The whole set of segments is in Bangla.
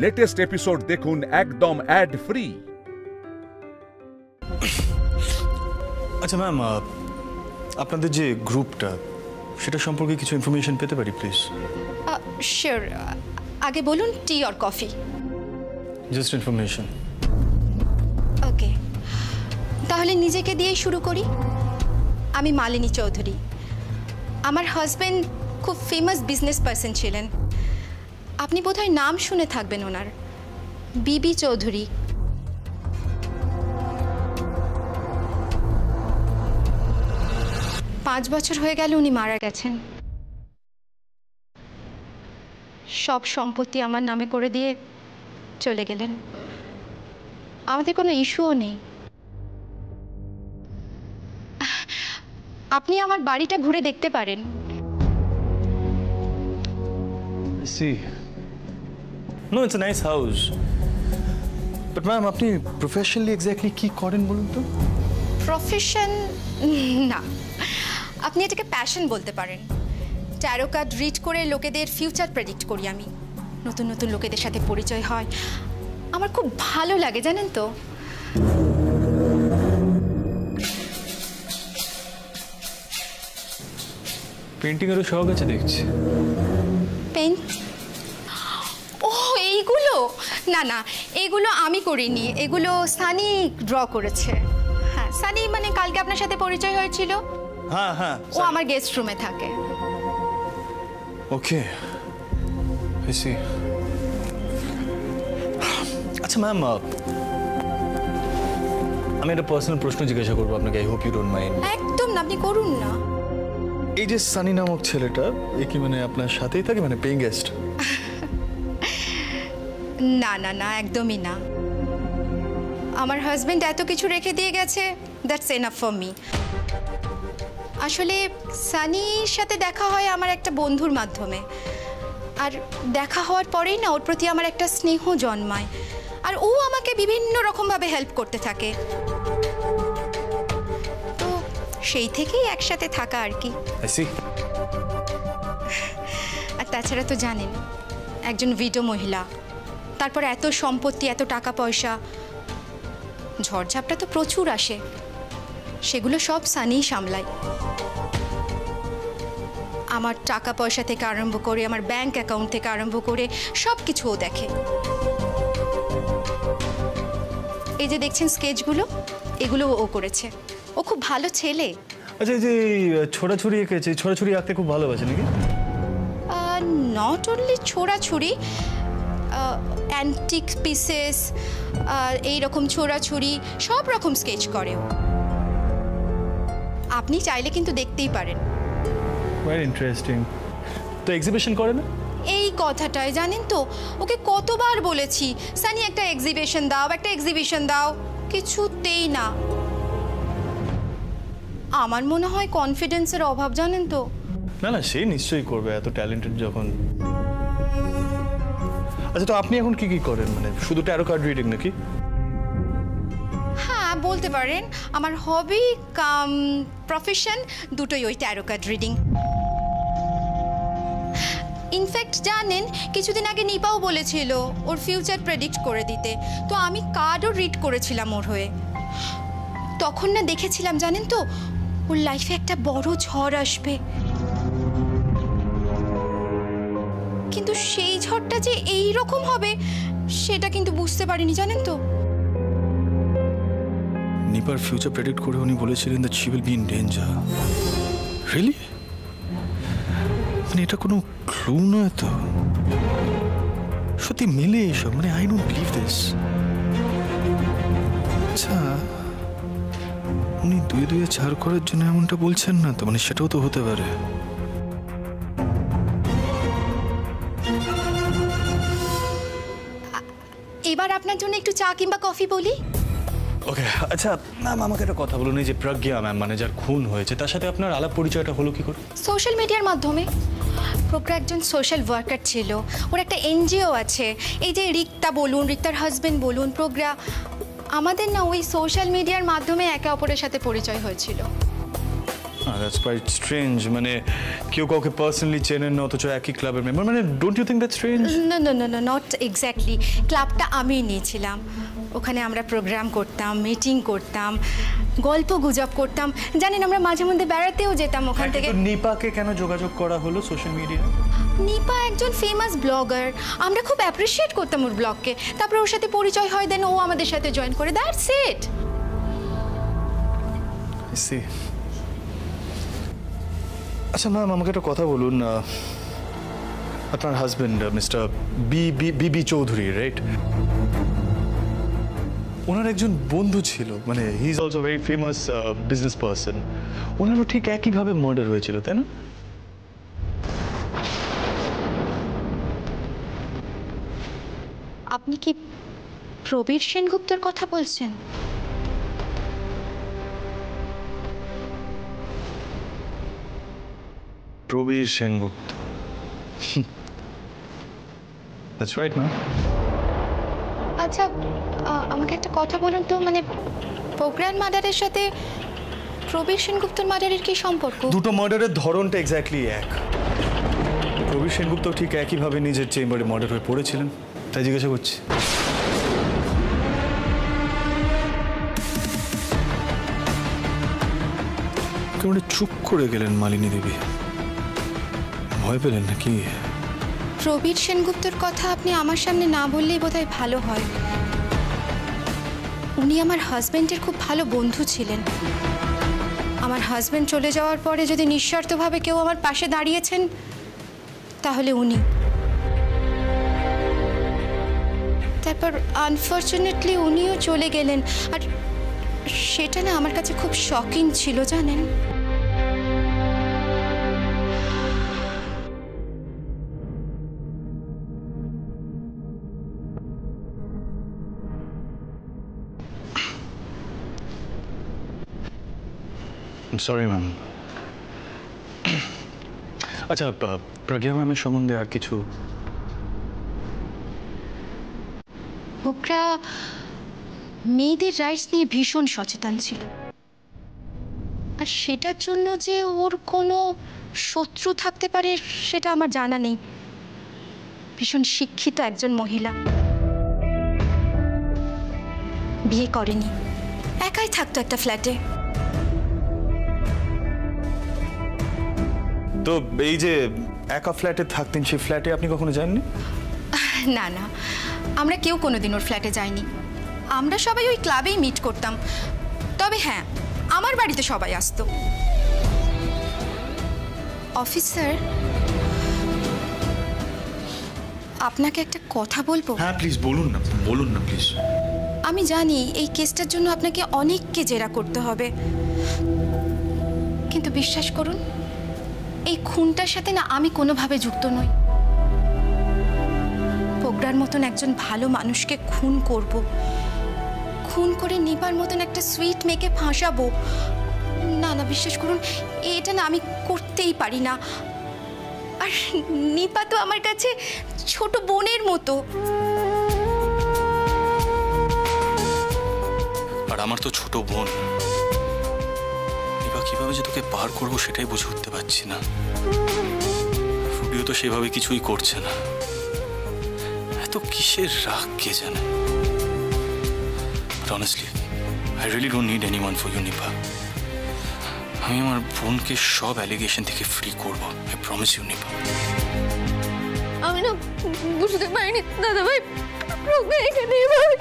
লেটেস্ট এপিসোড দেখুন একদম অ্যাড ফ্রি। আচ্ছা ম্যাম, আপনাদের যে গ্রুপটা সেটা সম্পর্কে কিছু ইনফরমেশন পেতে পারি প্লিজ? শিওর। আগে বলুন, tea or coffee? Just information. Okay, তাহলে নিজেকে দিয়েই শুরু করি। আমি মালিনী চৌধুরী। আমার হাজব্যান্ড খুব ফেমাস বিজনেস পার্সন ছিলেন। আপনি বোধহয় নাম শুনে থাকবেন ওনার, বিবি চৌধুরী। পাঁচ বছর হয়ে গেল উনি মারা গেছেন। সব সম্পত্তি আমার নামে করে দিয়ে চলে গেলেন। আমাদের কোনো ইস্যুও নেই। আপনি আমার বাড়িটা ঘুরে দেখতে পারেন। See, no, it's a nice house. But ma'am, আপনি প্রফেশনালি এক্স্যাক্টলি কি করেন বলুন তো? প্রফেশন না, আপনি এটাকে প্যাশন বলতে পারেন। ট্যারো কার্ড রিড করে লোকেদের ফিউচার প্রেডিক্ট করি আমি। নতুন নতুন লোকেদের সাথে পরিচয় হয়, আমার খুব ভালো লাগে জানেন তো। পেন্টিং এরও শখ আছে দেখছি। পেন্ট? ও এইগুলো না না, এগুলো আমি করিনি, এগুলো সানি ড্র করেছে। হ্যাঁ, সানি মানে কালকে আপনার সাথে পরিচয় হয়েছিল। হ্যাঁ হ্যাঁ, ও আমার গেস্ট রুমে থাকে। Okay, I see. আচ্ছা ম্যাম, আমি একটা পার্সোনাল প্রশ্ন জিজ্ঞাসা করবো আপনাকে। I hope you don't mind. একদম না, আপনি করুন না। এই যে সানি নামক ছেলেটা, এ কি মানে আপনার সাথেই থাকে, মানে পেইং গেস্ট? না না না, একদমই না। আমার হাজবেন্ড এত কিছু রেখে দিয়ে গেছে, দ্যাটস এনাফ ফর মি। আসলে সানির সাথে দেখা হয় আমার একটা বন্ধুর মাধ্যমে, আর দেখা হওয়ার পরেই না ওর প্রতি আমার একটা স্নেহ জন্মায়, আর ও আমাকে বিভিন্ন রকমভাবে হেল্প করতে থাকে। তো সেই থেকেই একসাথে থাকা আর কি। আর তাছাড়া তো জানেন, একজন উইডো মহিলা, তারপর এত সম্পত্তি, এত টাকা পয়সা, ঝড়ঝাপটা তো প্রচুর আসে, সেগুলো সব সানিই সামলায়। আমার টাকা পয়সা থেকে আরম্ভ করে, আমার ব্যাংক অ্যাকাউন্ট থেকে আরম্ভ করে সব কিছু ও দেখে। এই যে দেখছেন স্কেচগুলো, এগুলো ও করেছে। ও খুব ভালো ছেলে। আচ্ছা, এই যে ছোড়াছুড়ি এঁকেছে, ছোড়াছুড়ি আঁকতে খুব ভালোবাসে নাকি? নট অনলি ছোড়াছুড়ি, অ্যান্টিক পিসেস, এইরকম ছোড়াছুড়ি, সব রকম স্কেচ করে ও। আপনি চাইলে কিন্তু দেখতেই পারেন। Very interesting. তো এক্সিবিশন করে না? এই কথাটাই জানেন তো, ওকে কতবার বলেছি, সানি একটা এক্সিবিশন দাও, একটা এক্সিবিশন দাও, কিছুতেই না। আমার মনে হয় কনফিডেন্সের অভাব, জানেন তো। না না, সে নিশ্চয়ই করবে, এত ট্যালেন্টেড যখন। আচ্ছা, তো আপনি এখন কি কি করেন, মানে শুধু ট্যারো কার্ড রিডিং নাকি? হ্যাঁ, বলতে পারেন আমার হবি কাম প্রফেশন দুটোই ওই ট্যারো কার্ড রিডিং। ইনফ্যাক্ট জানেন, কিছুদিন আগে নিপাও বলেছিল ওর ফিউচার প্রেডিক্ট করে দিতে, তো আমি কার্ডও রিড করেছিলাম ওর হয়ে। তখন না দেখেছিলাম জানেন তো, ওর লাইফে একটা বড় ঝড় আসবে, কিন্তু সেই ঝড়টা যে এই রকম হবে সেটা কিন্তু বুঝতে পারিনি জানেন তো। নিপার ফিউচার প্রেডিক্ট করে উনি বলেছিলেন that she will be in danger. Really? মানে এটা কোনো ক্লু নয় তো? সত্যি মিলে এসব? মানে আই ডোন্ট বিলিভ দিস। আচ্ছা, উনি দুয়ে দুয়ে চার করার জন্য এমনটা বলছেন না তো? মানে সেটাও তো হতে পারে। এবার আপনার জন্য একটু চা কিংবা কফি বলি? ওকে। আচ্ছা ম্যাম, আমাকে একটা কথা বলুন, এই যে প্রজ্ঞা ম্যাম, মানে যার খুন হয়েছে, তার সাথে আপনার আলাপ পরিচয়টা হলো কি করে? সোশ্যাল মিডিয়ার মাধ্যমে। প্রজ্ঞা একজন সোশ্যাল ওয়ার্কার ছিল, ওর একটা এনজিও আছে। এই যে রিক্তা বলুন, রিক্তার হাজবেন্ড বলুন, প্রজ্ঞা, আমাদের না ওই সোশ্যাল মিডিয়ার মাধ্যমে একে অপরের সাথে পরিচয় হয়েছিল। That's quite strange. মানে কেউ কাউকে পার্সোনালি চেনেন না অথচ একই ক্লাবের মেম্বার, মানে don't you think that's strange? না না না না, নট এক্স্যাক্টলি। ক্লাবটা আমিই নিয়েছিলাম, ওখানে আমরা প্রোগ্রাম করতাম, মিটিং করতাম, গল্প গুজব করতাম, জানেন আমরা মাঝে মধ্যে বেড়াতেও যেতাম ওখান থেকে। নিপাকে কেন যোগাযোগ করা হলো সোশ্যাল মিডিয়ায়? নিপা একজন ফেমাস ব্লগার, আমরা খুব অ্যাপ্রিসিয়েট করতাম ওর ব্লগকে, তারপরে ওর সাথে পরিচয় হয়, দেন ও আমাদের সাথে জয়েন করে, দ্যাটস ইট। সি আচ্ছা ম্যাম, আমাকে একটা কথা বলুন, আপনার হাজবেন্ড মিস্টার বিবি চৌধুরী, রাইট? ওনার একজন বন্ধু ছিল, মানে he is also very famous business person. ওনারও ঠিক একইভাবে মার্ডার হয়েছিল, তাই না? আপনি কি প্রবীর সেনগুপ্তর কথা বলছেন? Prabir Sengupta, that's right ma'am. আচ্ছা আমাকে একটা কথা বলুন তো, মানে প্রোগ্রাম মার্ডারের সাথে প্রবীর সেনগুপ্তর মার্ডারের কি সম্পর্ক? দুটো মার্ডারের ধরনটা এক্স্যাক্টলি এক। প্রবীর সেনগুপ্ত ঠিক একইভাবে নিজের চেম্বারে মার্ডার হয়ে পড়েছিলেন, তাই জিজ্ঞাসা করছি। কেমন চুপ করে গেলেন মালিনী দেবী? ভয় পেলেন নাকি? প্রবীর সেনগুপ্তর কথা আপনি আমার সামনে না বললেই বোধহয় ভালো হয়। উনি আমার হাজবেন্ডের খুব ভালো বন্ধু ছিলেন। আমার হাজবেন্ড চলে যাওয়ার পরে যদি নিঃস্বার্থভাবে কেউ আমার পাশে দাঁড়িয়েছেন তাহলে উনি। তারপর আনফর্চুনেটলি উনিও চলে গেলেন, আর সেটা না আমার কাছে খুব শকিং ছিল, জানেন। Sorry ma'am. আচ্ছা, প্রজ্ঞা ম্যামের সম্বন্ধে আর কিছু? ওরা মেয়েদের রাইটস নিয়ে ভীষণ সচেতন ছিল, আর সেটার জন্য যে ওর কোনো শত্রু থাকতে পারে সেটা আমার জানা নেই। ভীষণ শিক্ষিত একজন মহিলা, বিয়ে করেনি, একাই থাকতো একটা ফ্ল্যাটে। তো এই যে একা ফ্ল্যাটে থাকতেন, সেই ফ্ল্যাটে আপনি কখনো যাননি? না না, আমরা কেউ কোনোদিন ওর ফ্ল্যাটে যাইনি। আমরা সবাই ওই ক্লাবেই মিট করতাম। তবে হ্যাঁ, আমার বাড়িতে সবাই আসতো। অফিসার, আপনাকে একটা কথা বলবো? হ্যাঁ প্লিজ বলুন না, বলুন না প্লিজ। আমি জানি এই কেসটার জন্য আপনাকে অনেককে জেরা করতে হবে, কিন্তু বিশ্বাস করুন এই খুনটার সাথে না আমি কোনোভাবে যুক্ত নই। প্রজ্ঞার মতন একজন ভালো মানুষকে খুন করব, খুন করে নিবার মতন একটা সুইট মেয়েকে ফাঁসাবো, না না বিশ্বাস করুন এটা না আমি করতেই পারি না। আর নিপা তো আমার কাছে ছোট বোনের মতো। আর আমার তো ছোট বোন। নিপা কিভাবে যে তোকে পার করবো সেটাই বুঝে উঠতে পারছি না। রুবিও তো সেভাবে কিছুই করছে না। এত কিসের রাগ কে জানে। But honestly, I really don't need anyone for you, Nipa. আমি আমার বোনকে সব অ্যালিগেশন থেকে ফ্রি করব। I promise you, Nipa. আমি না বুঝতে পারিনি দাদা ভাই, প্রজ্ঞা এখানে এভাবে।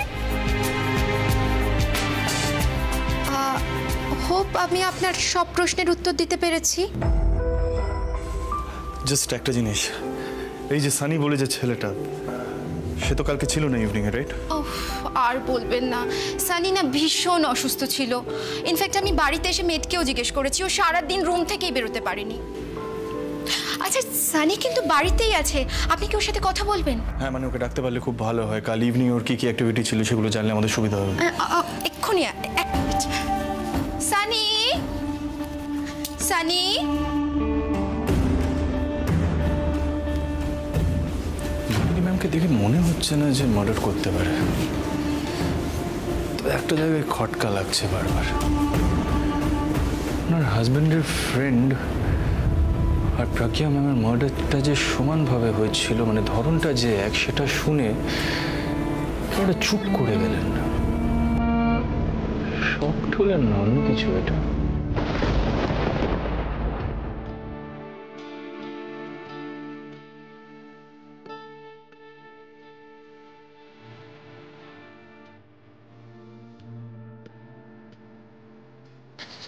হোপ আমি আপনার সব প্রশ্নের উত্তর দিতে পেরেছি। জাস্ট একটা জিনিস, এই যে সানি বলে যে ছেলেটা, সে তো কালকে ছিল না ইভিনিং এ, রাইট? আর বলবেন না, সানি না ভীষণ অসুস্থ ছিল। ইনফ্যাক্ট আমি বাড়িতে এসে মেয়েকেও জিজ্ঞেস করেছি, ও সারাদিন রুম থেকেই বেরোতে পারেনি। আচ্ছা সানি কিন্তু বাড়িতেই আছে, আপনি কি ওর সাথে কথা বলবেন? হ্যাঁ মানে ওকে ডাকতে পারলে খুব ভালো হয়। কাল ইভিনিং ওর কি কি অ্যাক্টিভিটি ছিল সেগুলো জানলে আমাদের সুবিধা হবে। এক্ষুনি এক মিনিট। সানি, সানি, ম্যামকে দেখে মনে হচ্ছে না যে মার্ডার করতে পারে, তবে একটা জায়গায় খটকা লাগছে বারবার। আপনার হাজবেন্ডের ফ্রেন্ড আর প্রজ্ঞা ম্যামের মার্ডারটা যে সমানভাবে হয়েছিল, মানে ধরনটা যে এক, সেটা শুনে কেউ চুপ করে গেলেন না। শক হলেন না, অন্য কিছু এটা।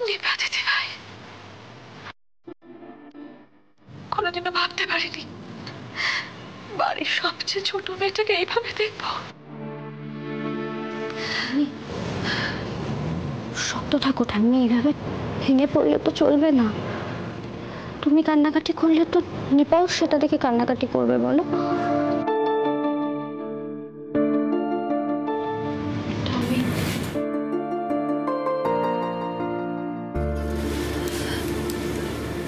নিপা দিদি ভাই, কোনোদিনও ভাবতে পারিনি বাড়ির সবচেয়ে ছোট মেয়েটাকে এইভাবে দেখবো। শক্ত থাকো ঠাম্মি, এইভাবে ভেঙে পড়লে তো চলবে না। তুমি কান্নাকাটি করলে তো নিপাও সেটা দেখে কান্নাকাটি করবে, বলো।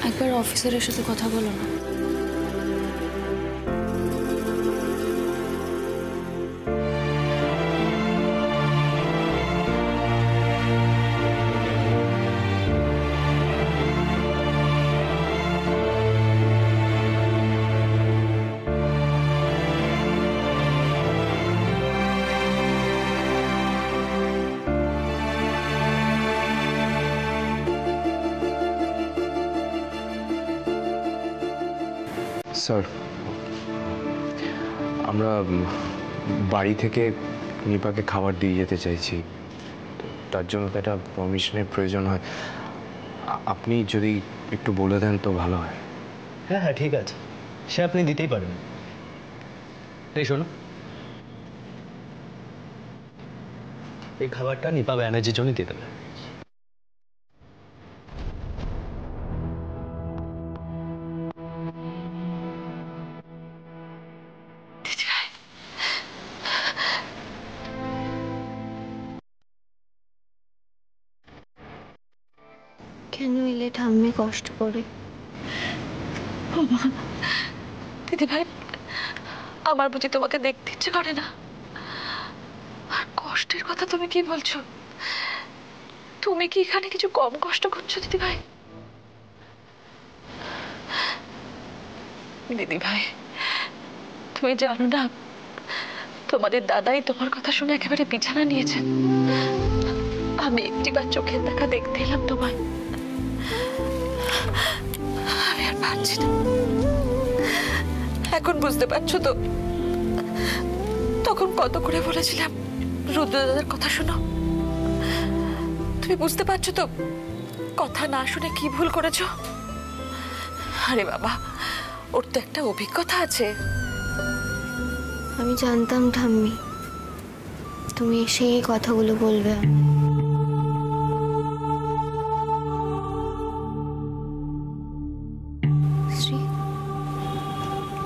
একবার অফিসারের সাথে কথা বলো না। স্যার, আমরা বাড়ি থেকে নিপাকে খাবার দিয়ে যেতে চাইছি, তার জন্য তো একটা পারমিশনের প্রয়োজন হয়। আপনি যদি একটু বলে দেন তো ভালো হয়। হ্যাঁ হ্যাঁ, ঠিক আছে, সে আপনি দিতেই পারেন। এই শোনো, এই খাবারটা নিপা ব্যানার্জির জন্য দিয়ে দেবে। কেন এলে ঠাম্মি কষ্ট করে? দিদি ভাই, আমার বুঝি তোমাকে দেখতে ইচ্ছে করে না? আর কষ্টের কথা তুমি কি বলছো? তুমি কি এখানে কিছু কম কষ্ট করছো দিদি ভাই? দিদি ভাই, তুমি জানো না, তোমাদের দাদাই তোমার কথা শুনে একেবারে বিছানা নিয়েছেন। আমি একটিবার চোখের দেখা দেখতে এলাম তোমায়, আমি আর পারছি না। এখন বুঝতে পারছো তো তখন কত করে বলেছিলাম রুদ্র দাদার কথা শোনো? তুমি বুঝতে পারছো তো কথা না শুনে কি ভুল করেছো? আরে বাবা, ওর তো একটা অভিজ্ঞতা আছে। আমি জানতাম ঠাম্মি তুমি এসে এই কথাগুলো বলবে। শ্রী,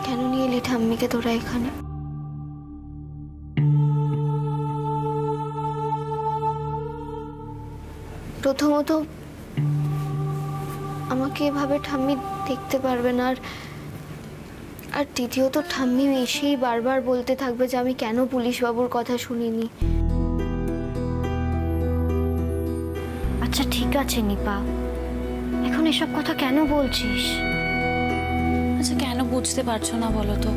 কেন নিয়ে এলি ঠাম্মিকে তোরা এখানে? প্রথমত আমাকে এভাবে ঠাম্মি দেখতে পারবে না, আর দ্বিতীয়ত ঠাম্মি এসেই বারবার বলতে থাকবে যে আমি কেন পুলিশ বাবুর কথা শুনিনি। আচ্ছা ঠিক আছে নিপা, এখন এসব কথা কেন বলছিস? আচ্ছা কেন বুঝতে পারছো না বলো তো?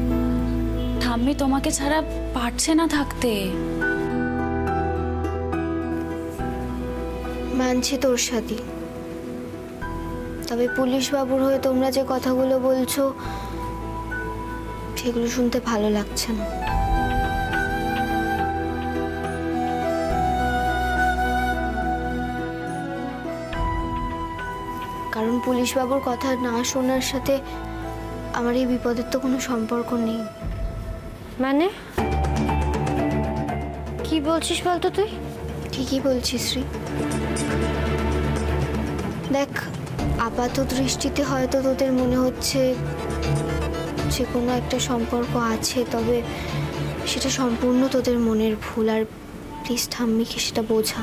ঠাম্মি তোমাকে ছাড়া পারছে না থাকতে। মানছি তোর সাথে, তবে পুলিশ বাবুর হয়ে তোমরা যে কথাগুলো বলছো সেগুলো শুনতে ভালো লাগছে না। কারণ পুলিশ বাবুর কথা না শোনার সাথে আমার এই বিপদের তো কোনো সম্পর্ক নেই। মানে কি বলছিস বলতো তুই? ঠিকই বলছিস শ্রী। দেখ, আপাত দৃষ্টিতে হয়তো তোদের মনে হচ্ছে যে কোনো একটা সম্পর্ক আছে, তবে সেটা সম্পূর্ণ তোদের মনের ভুল। আর প্লিজ ঠাম্মিকে সেটা বোঝা।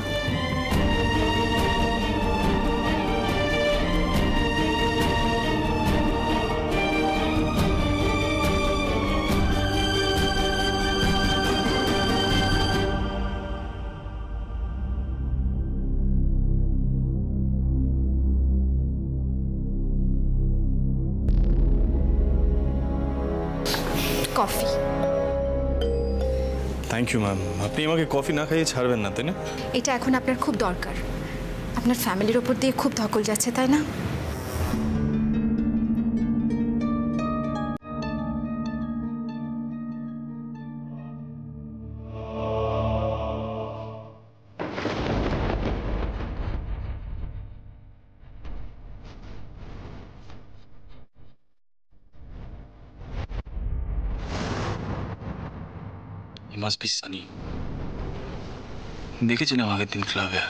কফি। Thank you ma'am. আপনি আমাকে কফি না খাইয়ে ছাড়বেন না, তাই না? এটা এখন আপনার খুব দরকার। আপনার ফ্যামিলির ওপর দিয়ে খুব ধকল যাচ্ছে, তাই না? He must be Sunny. দেখেছিলাম আগের দিন ক্লাবে।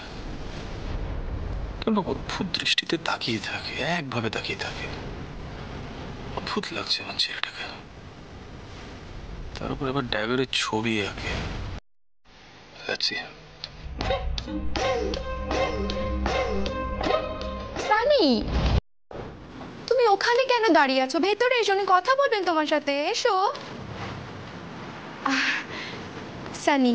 কেন অদ্ভুত দৃষ্টিতে তাকিয়ে থাকে, একভাবে তাকিয়ে থাকে। অদ্ভুত লাগছে আমার ছেলেটাকে। তার উপর আবার ড্যাগারের ছবি আঁকে। Let's see. সানি, তুমি ওখানে কেন দাঁড়িয়ে আছো? ভেতরে এসো, উনি কথা বলবেন তোমার সাথে। এসো। সানি,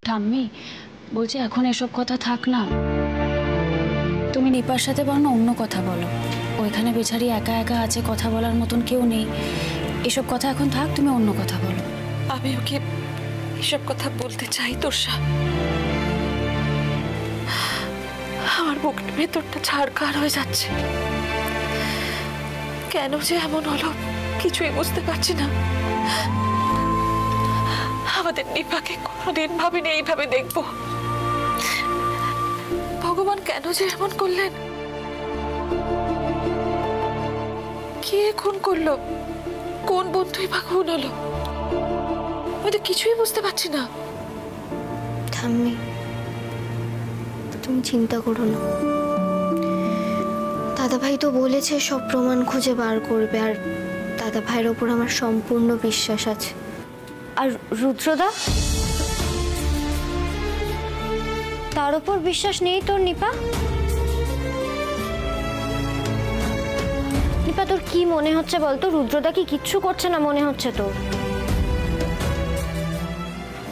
ঠাম্মি বলছি এখন এসব কথা থাক না, তুমি নিপার সাথে বরং অন্য কথা বলো। ওইখানে বেচারি একা একা আছে, কথা বলার মতন কেউ নেই। এসব কথা এখন থাক, তুমি অন্য কথা বলো। আমি ওকে এসব কথা বলতে চাই তোষা। আমার বুকের ভেতরটা ছাড়খাড় হয়ে যাচ্ছে। কেন যে এমন হলো কিছুই বুঝতে পারছি না। আমাদের নিপাকে কোনোদিন ভাবিনি এইভাবে দেখবো। ভগবান কেন যে এমন করলেন? কে খুন করলো? কোন বন্ধুই বা খুন হলো? আমি তো কিছুই বুঝতে পারছি না। ঠাম্মি, তুমি চিন্তা করো না। দাদাভাই তো বলেছে সব প্রমাণ খুঁজে বার করবে, আর দাদাভাইয়ের ওপর আমার সম্পূর্ণ বিশ্বাস আছে। আর রুদ্রদা, তার ওপর বিশ্বাস নেই তোর? নিপা, নিপা তোর কি মনে হচ্ছে বলতো? রুদ্রদা কি কিচ্ছু করছে না মনে হচ্ছে তোর?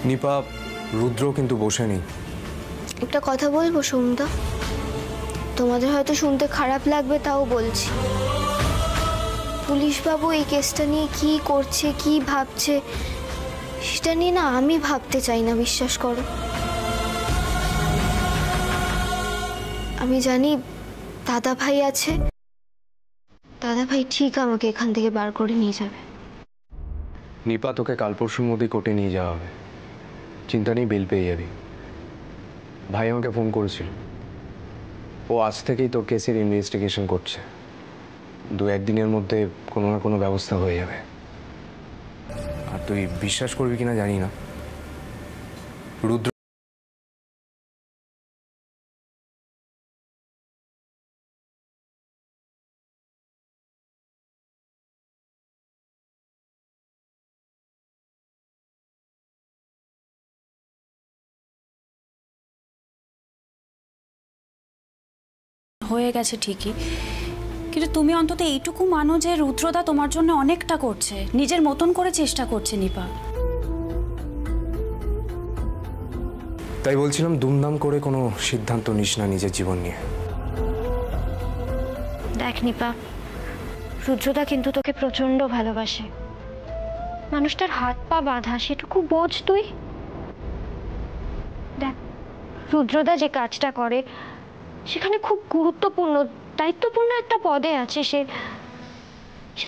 নিপা, রুদ্র কিন্তু বসে নেই। একটা কথা বলবো সোমদা? তোমাদের হয়তো শুনতে খারাপ লাগবে, তাও বলছি। পুলিশ বাবু এই কেসটা নিয়ে কি করছে, কি ভাবছে, সেটা নিয়ে না আমি ভাবতে চাই না, বিশ্বাস করো। আমি জানি দাদা ভাই আছে, দাদা ভাই ঠিক আমাকে এখান থেকে বার করে নিয়ে যাবে। নিপা, তোকে কাল পরশুর মধ্যে কোর্টে নিয়ে যাওয়া হবে। চিন্তা নেই, বেল পেয়ে যাবি। ভাই আমাকে ফোন করেছিল, ও আজ থেকেই তোর কেসের ইনভেস্টিগেশন করছে। 2-1 দিনের মধ্যে কোনো না কোনো ব্যবস্থা হয়ে যাবে। আর তুই বিশ্বাস করবি কিনা জানি না, রুদ্র হয়ে গেছে ঠিকই, কিন্তু তুমি অন্তত এইটুকু মানো যে রুদ্রদা তোমার জন্য অনেকটা করছে, নিজের মতন করে চেষ্টা করছে। নিপা, তাই বলছিলাম দুমদাম করে কোনো সিদ্ধান্ত নিস না নিজের জীবন নিয়ে। দেখ নিপা, রুদ্রদা কিন্তু তোকে প্রচন্ড ভালোবাসে। মানুষটার হাত পা বাঁধা, সেটুকু বোঝ তুই। দেখ, রুদ্রদা যে কাজটা করে সেখানে খুব গুরুত্বপূর্ণ দায়িত্বপূর্ণ একটা পদে আছে। সে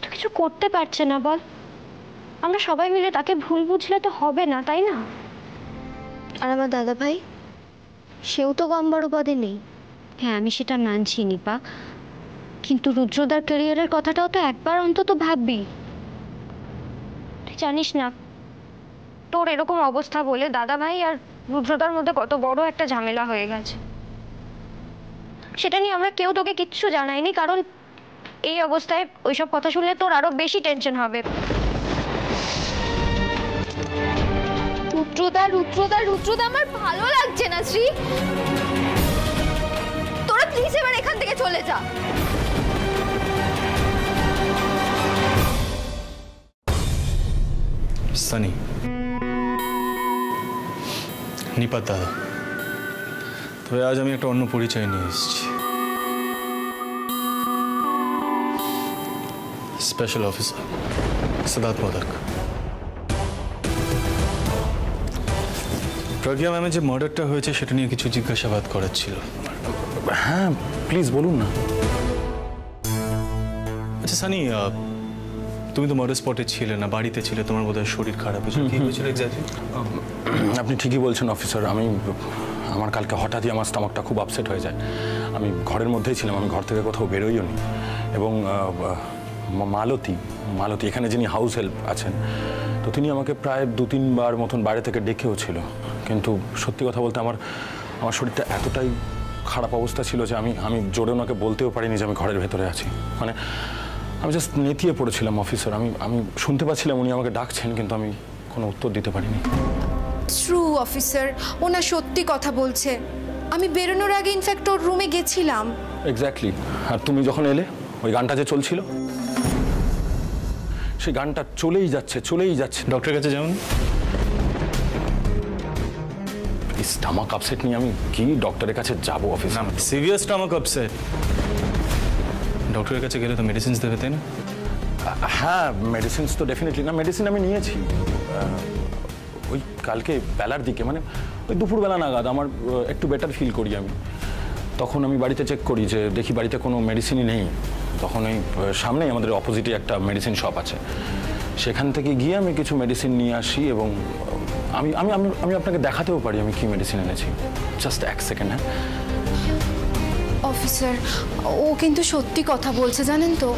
তো কিছু করতে পারছে না, বল। আমরা সবাই মিলে তাকে ভুল বুঝলে তো হবে না, তাই না? আর আমার দাদা ভাই, সেও তো কম বড় পদে নেই। হ্যাঁ, আমি সেটা মানছি নিপা, কিন্তু রুদ্রদার ক্যারিয়ারের কথাটাও তো একবার অন্তত ভাববি। তুই জানিস না তোর এরকম অবস্থা বলে দাদা ভাই আর রুদ্রদার মধ্যে কত বড় একটা ঝামেলা হয়ে গেছে। সেটা নিয়ে আমরা কেউ তোকে কিচ্ছু জানাইনি, কারণ এই অবস্থায় ওইসব কথা শুনলে তোর আরো বেশি টেনশন হবে। রুদ্রদা রুদ্রদা রুদ্রদা আমার ভালো লাগছে না শ্রী, তোরা প্লিজ এবার এখান থেকে চলে যা। সানি, নিপাত দাদা। তবে আজ আমি একটা অন্য পরিচয় নিয়ে এসেছি। Special officer Siddhartha Modak. প্রজ্ঞা ম্যামের যে মার্ডারটা হয়েছে সেটা নিয়ে কিছু জিজ্ঞাসাবাদ করার ছিল। হ্যাঁ প্লিজ বলুন না। আচ্ছা সানি, তুমি তো মার্ডার স্পটে ছিলে না, বাড়িতে ছিলে, তোমার বোধহয় শরীর খারাপ হয়েছিল, কি হয়েছিল এক্স্যাক্টলি? আপনি ঠিকই বলছেন অফিসার। আমার কালকে হঠাৎই আমার স্টমাকটা খুব আপসেট হয়ে যায়। আমি ঘরের মধ্যেই ছিলাম, আমি ঘর থেকে কোথাও বেরোইও নি। এবং মালতী এখানে যিনি হাউস হেল্প আছেন, তো তিনি আমাকে প্রায় 2-3 বার মতন বাইরে থেকে ডেকেও ছিল। কিন্তু সত্যি কথা বলতে আমার শরীরটা এতটাই খারাপ অবস্থা ছিল যে আমি জোরে ওনাকে বলতেও পারিনি যে আমি ঘরের ভেতরে আছি। মানে আমি জাস্ট নেতিয়ে পড়েছিলাম অফিসার। আমি শুনতে পাচ্ছিলাম উনি আমাকে ডাকছেন, কিন্তু আমি কোনো উত্তর দিতে পারিনি। ট্রু অফিসার, ওনা সত্যি কথা বলছে। আমি বেরোনোর আগে ইনফ্যাক্ট ওর রুমে গেছিলাম। এক্স্যাক্টলি। আর তুমি যখন এলে, ওই গানটা যে চলছিল, সেই গানটা চলেই যাচ্ছে। ডক্টরের কাছে যেমন স্টমাক আপসেট নিয়ে আমি কি ডক্টরের কাছে যাবো অফিসার? Severe stomach upset. ডক্টরের কাছে গেলে তো মেডিসিনস দেবে, তাই না? হ্যাঁ মেডিসিনস তো ডেফিনেটলি। না, মেডিসিন আমি নিয়েছি ওই কালকে বেলার দিকে, মানে ওই দুপুরবেলা নাগাদ আমার একটু বেটার ফিল করি আমি। তখন আমি বাড়িতে চেক করি যে দেখি বাড়িতে কোনো মেডিসিনই নেই। তখন ওই সামনেই আমাদের অপোজিটে একটা মেডিসিন শপ আছে, সেখান থেকে গিয়ে আমি কিছু মেডিসিন নিয়ে আসি। এবং আমি আমি আমি আপনাকে দেখাতেও পারি আমি কি মেডিসিন এনেছি। Just 1 second. হ্যাঁ অফিসার, ও কিন্তু সত্যি কথা বলছে জানেন তো।